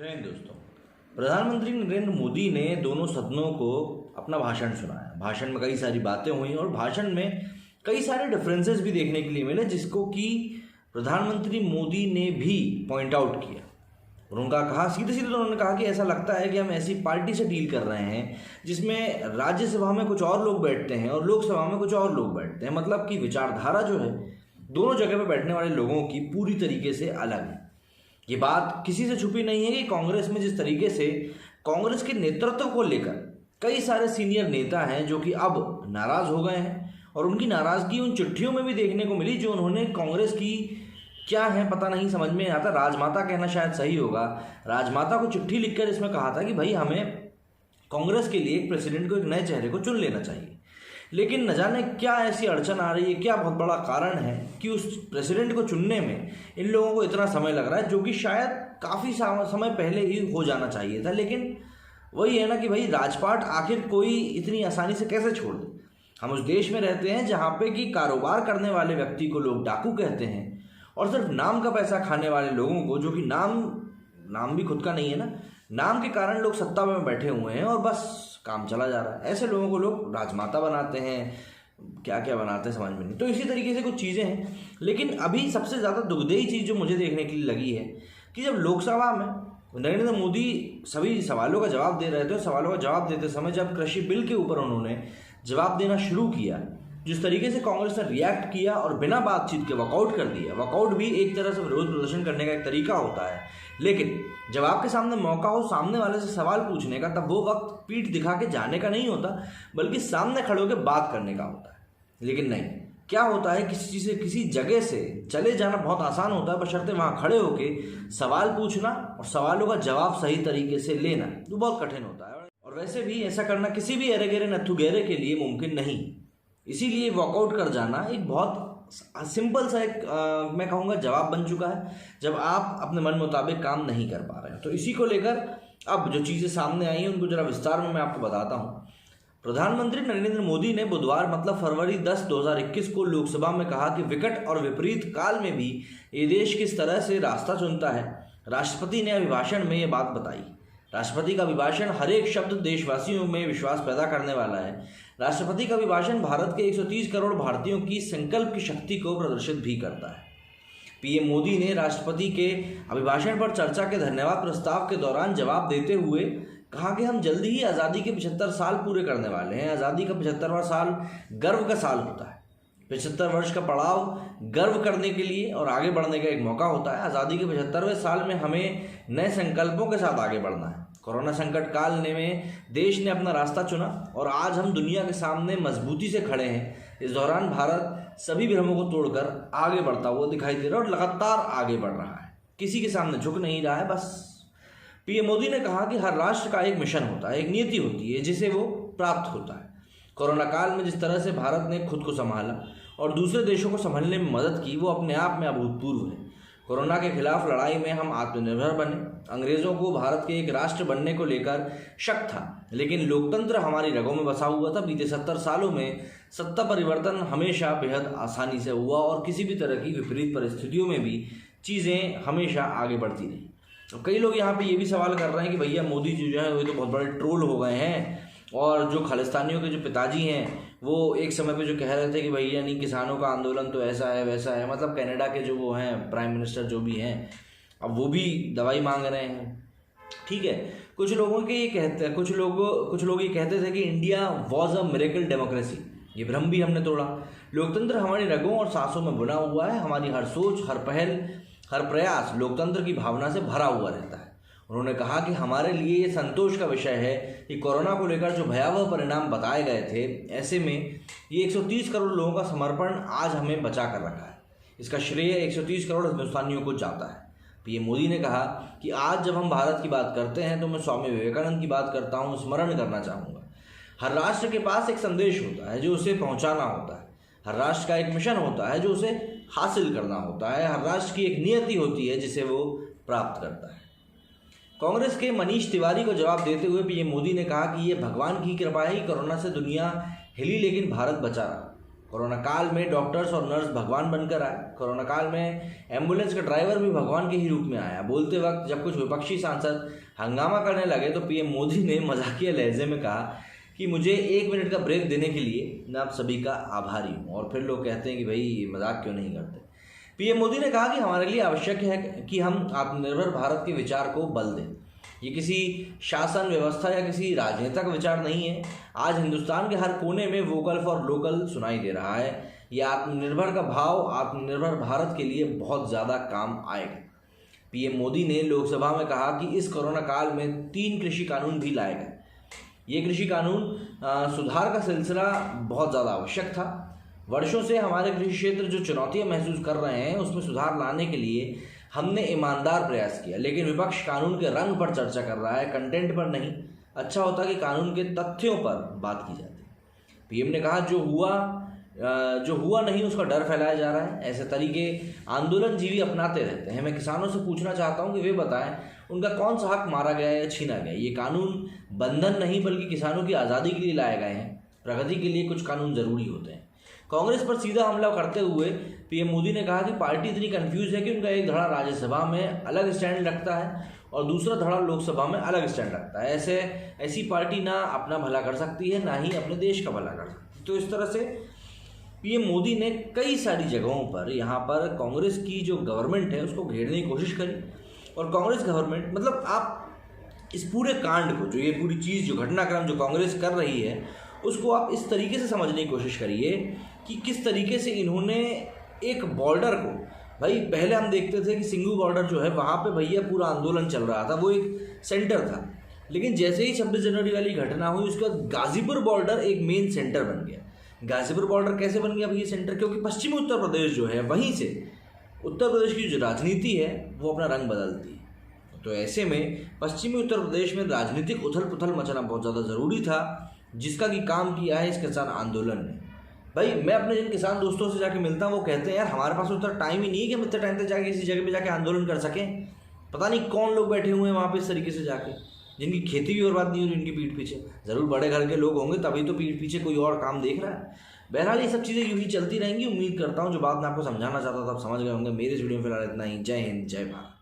जय हिंद दोस्तों। प्रधानमंत्री नरेंद्र मोदी ने दोनों सदनों को अपना भाषण सुनाया। भाषण में कई सारी बातें हुई और भाषण में कई सारे डिफरेंसेस भी देखने के लिए मिले, जिसको कि प्रधानमंत्री मोदी ने भी पॉइंट आउट किया। और उनका कहा, सीधे सीधे उन्होंने कहा कि ऐसा लगता है कि हम ऐसी पार्टी से डील कर रहे हैं जिसमें राज्यसभा में कुछ और लोग बैठते हैं और लोकसभा में कुछ और लोग बैठते हैं। मतलब कि विचारधारा जो है दोनों जगह पर बैठने वाले लोगों की पूरी तरीके से अलग है। ये बात किसी से छुपी नहीं है कि कांग्रेस में जिस तरीके से कांग्रेस के नेतृत्व को लेकर कई सारे सीनियर नेता हैं जो कि अब नाराज हो गए हैं, और उनकी नाराजगी उन चिट्ठियों में भी देखने को मिली जो उन्होंने कांग्रेस की, क्या है पता नहीं, समझ में आता, राजमाता कहना शायद सही होगा, राजमाता को चिट्ठी लिखकर इसमें कहा था कि भाई हमें कांग्रेस के लिए एक प्रेसिडेंट को, एक नए चेहरे को चुन लेना चाहिए। लेकिन न जाने क्या ऐसी अड़चन आ रही है, क्या बहुत बड़ा कारण है कि उस प्रेसिडेंट को चुनने में इन लोगों को इतना समय लग रहा है, जो कि शायद काफ़ी समय पहले ही हो जाना चाहिए था। लेकिन वही है ना कि भाई राजपाट आखिर कोई इतनी आसानी से कैसे छोड़ दे। हम उस देश में रहते हैं जहाँ पे कि कारोबार करने वाले व्यक्ति को लोग डाकू कहते हैं, और सिर्फ नाम का पैसा खाने वाले लोगों को, जो कि नाम भी खुद का नहीं है ना, नाम के कारण लोग सत्ता में बैठे हुए हैं और बस काम चला जा रहा है, ऐसे लोगों को लोग राजमाता बनाते हैं, क्या क्या बनाते हैं समझ में नहीं। तो इसी तरीके से कुछ चीज़ें हैं। लेकिन अभी सबसे ज़्यादा दुखदाई चीज़ जो मुझे देखने के लिए लगी है कि जब लोकसभा में नरेंद्र मोदी सभी सवालों का जवाब दे रहे थे, सवालों का जवाब देते समय जब कृषि बिल के ऊपर उन्होंने जवाब देना शुरू किया, जिस तरीके से कांग्रेस ने रिएक्ट किया और बिना बातचीत के वॉकआउट कर दिया। वॉकआउट भी एक तरह से विरोध प्रदर्शन करने का एक तरीका होता है, लेकिन जब आपके सामने मौका हो सामने वाले से सवाल पूछने का, तब वो वक्त पीठ दिखा के जाने का नहीं होता, बल्कि सामने खड़े होकर बात करने का होता है। लेकिन नहीं, क्या होता है, किसी जगह से चले जाना बहुत आसान होता है, बशर्ते वहाँ खड़े होकर सवाल पूछना और सवालों का जवाब सही तरीके से लेना तो बहुत कठिन होता है। और वैसे भी ऐसा करना किसी भी अरे गेरे नत्थु गेरे के लिए मुमकिन नहीं। इसीलिए वॉकआउट कर जाना एक बहुत सिंपल सा एक मैं कहूँगा जवाब बन चुका है, जब आप अपने मन मुताबिक काम नहीं कर पा रहे हैं। तो इसी को लेकर अब जो चीज़ें सामने आई हैं उनको जरा विस्तार में मैं आपको बताता हूँ। प्रधानमंत्री नरेंद्र मोदी ने बुधवार मतलब फरवरी 10, 2021 को लोकसभा में कहा कि विकट और विपरीत काल में भी ये देश किस तरह से रास्ता चुनता है। राष्ट्रपति ने अभिभाषण में ये बात बताई। राष्ट्रपति का अभिभाषण हर एक शब्द देशवासियों में विश्वास पैदा करने वाला है। राष्ट्रपति का अभिभाषण भारत के 130 करोड़ भारतीयों की संकल्प की शक्ति को प्रदर्शित भी करता है। पीएम मोदी ने राष्ट्रपति के अभिभाषण पर चर्चा के धन्यवाद प्रस्ताव के दौरान जवाब देते हुए कहा कि हम जल्दी ही आज़ादी के 75 साल पूरे करने वाले हैं। आज़ादी का 75वां साल गर्व का साल होता है। 75 वर्ष का पड़ाव गर्व करने के लिए और आगे बढ़ने का एक मौका होता है। आज़ादी के 75वें साल में हमें नए संकल्पों के साथ आगे बढ़ना है। कोरोना संकट काल में देश ने अपना रास्ता चुना और आज हम दुनिया के सामने मजबूती से खड़े हैं। इस दौरान भारत सभी भ्रमों को तोड़कर आगे बढ़ता हुआ दिखाई दे रहा है और लगातार आगे बढ़ रहा है, किसी के सामने झुक नहीं रहा है। बस पीएम मोदी ने कहा कि हर राष्ट्र का एक मिशन होता है, एक नीति होती है जिसे वो प्राप्त होता है। कोरोना काल में जिस तरह से भारत ने खुद को संभाला और दूसरे देशों को संभालने में मदद की, वो अपने आप में अभूतपूर्व है। कोरोना के खिलाफ लड़ाई में हम आत्मनिर्भर बने। अंग्रेजों को भारत के एक राष्ट्र बनने को लेकर शक था, लेकिन लोकतंत्र हमारी रगों में बसा हुआ था। बीते 70 सालों में सत्ता परिवर्तन हमेशा बेहद आसानी से हुआ और किसी भी तरह की विपरीत परिस्थितियों में भी चीज़ें हमेशा आगे बढ़ती रही। तो कई लोग यहाँ पे ये भी सवाल कर रहे हैं कि भैया मोदी जी जो है वो तो बहुत बड़े ट्रोल हो गए हैं, और जो खालिस्तानियों के जो पिताजी हैं वो एक समय पे जो कह रहे थे कि भैया नहीं, किसानों का आंदोलन तो ऐसा है वैसा है, मतलब कनाडा के जो वो हैं प्राइम मिनिस्टर जो भी हैं, अब वो भी दवाई मांग रहे हैं। ठीक है, कुछ लोग ये कहते थे कि India was a miracle democracy. ये भ्रम भी हमने तोड़ा। लोकतंत्र हमारी रगों और सांसों में बुना हुआ है। हमारी हर सोच, हर पहल, हर प्रयास लोकतंत्र की भावना से भरा हुआ रहता है। उन्होंने कहा कि हमारे लिए ये संतोष का विषय है कि कोरोना को लेकर जो भयावह परिणाम बताए गए थे, ऐसे में ये 130 करोड़ लोगों का समर्पण आज हमें बचा कर रखा है। इसका श्रेय 130 करोड़ हिंदुस्तानियों को जाता है। पीएम मोदी ने कहा कि आज जब हम भारत की बात करते हैं तो मैं स्वामी विवेकानंद की बात करता हूँ, स्मरण करना चाहूँगा। हर राष्ट्र के पास एक संदेश होता है जो उसे पहुँचाना होता है। हर राष्ट्र का एक मिशन होता है जो उसे हासिल करना होता है। हर राष्ट्र की एक नियति होती है जिसे वो प्राप्त करता है। कांग्रेस के मनीष तिवारी को जवाब देते हुए पीएम मोदी ने कहा कि ये भगवान की कृपा है कि कोरोना से दुनिया हिली लेकिन भारत बचा रहा। कोरोना काल में डॉक्टर्स और नर्स भगवान बनकर आए। कोरोना काल में एम्बुलेंस का ड्राइवर भी भगवान के ही रूप में आया। बोलते वक्त जब कुछ विपक्षी सांसद हंगामा करने लगे तो पीएम मोदी ने मजाकिया लहजे में कहा कि मुझे 1 मिनट का ब्रेक देने के लिए मैं आप सभी का आभारी हूँ। और फिर लोग कहते हैं कि भाई मजाक क्यों नहीं करते। पीएम मोदी ने कहा कि हमारे लिए आवश्यक है कि हम आत्मनिर्भर भारत के विचार को बल दें। ये किसी शासन व्यवस्था या किसी राजनेता का विचार नहीं है। आज हिंदुस्तान के हर कोने में वोकल फॉर लोकल सुनाई दे रहा है। ये आत्मनिर्भर का भाव आत्मनिर्भर भारत के लिए बहुत ज़्यादा काम आएगा। पीएम मोदी ने लोकसभा में कहा कि इस कोरोना काल में 3 कृषि कानून भी लाए गए। ये कृषि कानून सुधार का सिलसिला बहुत ज़्यादा आवश्यक था। वर्षों से हमारे कृषि क्षेत्र जो चुनौतियां महसूस कर रहे हैं उसमें सुधार लाने के लिए हमने ईमानदार प्रयास किया, लेकिन विपक्ष कानून के रंग पर चर्चा कर रहा है, कंटेंट पर नहीं। अच्छा होता कि कानून के तथ्यों पर बात की जाती। पीएम ने कहा जो हुआ नहीं उसका डर फैलाया जा रहा है। ऐसे तरीके आंदोलनजीवी अपनाते रहते हैं। मैं किसानों से पूछना चाहता हूं कि वे बताएं उनका कौन सा हक मारा गया या छीना गया। ये कानून बंधन नहीं बल्कि किसानों की आज़ादी के लिए लाए गए हैं। प्रगति के लिए कुछ कानून जरूरी होते हैं। कांग्रेस पर सीधा हमला करते हुए पीएम मोदी ने कहा कि पार्टी इतनी कंफ्यूज है कि उनका एक धड़ा राज्यसभा में अलग स्टैंड रखता है और दूसरा धड़ा लोकसभा में अलग स्टैंड रखता है। ऐसी पार्टी ना अपना भला कर सकती है ना ही अपने देश का भला कर सकती है। तो इस तरह से पीएम मोदी ने कई सारी जगहों पर यहाँ पर कांग्रेस की जो गवर्नमेंट है उसको घेरने की कोशिश करी। और कांग्रेस गवर्नमेंट मतलब आप इस पूरे कांड को, जो ये पूरी चीज़, जो घटनाक्रम जो कांग्रेस कर रही है, उसको आप इस तरीके से समझने की कोशिश करिए कि किस तरीके से इन्होंने एक बॉर्डर को, भाई पहले हम देखते थे कि सिंघू बॉर्डर जो है वहाँ पे भैया पूरा आंदोलन चल रहा था, वो एक सेंटर था। लेकिन जैसे ही 26 जनवरी वाली घटना हुई उसके बाद गाजीपुर बॉर्डर एक मेन सेंटर बन गया। गाजीपुर बॉर्डर कैसे बन गया भैया सेंटर? क्योंकि पश्चिमी उत्तर प्रदेश जो है वहीं से उत्तर प्रदेश की जो राजनीति है वो अपना रंग बदलती है। तो ऐसे में पश्चिमी उत्तर प्रदेश में राजनीतिक उथल पुथल मचाना बहुत ज़्यादा ज़रूरी था, जिसका कि काम किया है इस किसान आंदोलन ने। भाई मैं अपने जिन किसान दोस्तों से जाके मिलता हूँ वो कहते हैं यार हमारे पास उतना टाइम ही नहीं है कि हम इतने टाइम तक जाके किसी जगह पे जाके आंदोलन कर सकें। पता नहीं कौन लोग बैठे हुए हैं वहाँ पे इस तरीके से जाके, जिनकी खेती भी बर्बाद नहीं हो रही इनकी पीठ पीछे। ज़रूर बड़े घर के लोग होंगे तभी तो पीठ पीछे कोई और काम देख रहा है। बहरहाल ये सब चीज़ें यूँ ही चलती रहेंगी। उम्मीद करता हूँ जो बात मैं आपको समझाना चाहता था आप समझ गए होंगे। मेरे इस वीडियो में फिलहाल इतना ही। जय हिंद, जय भारत।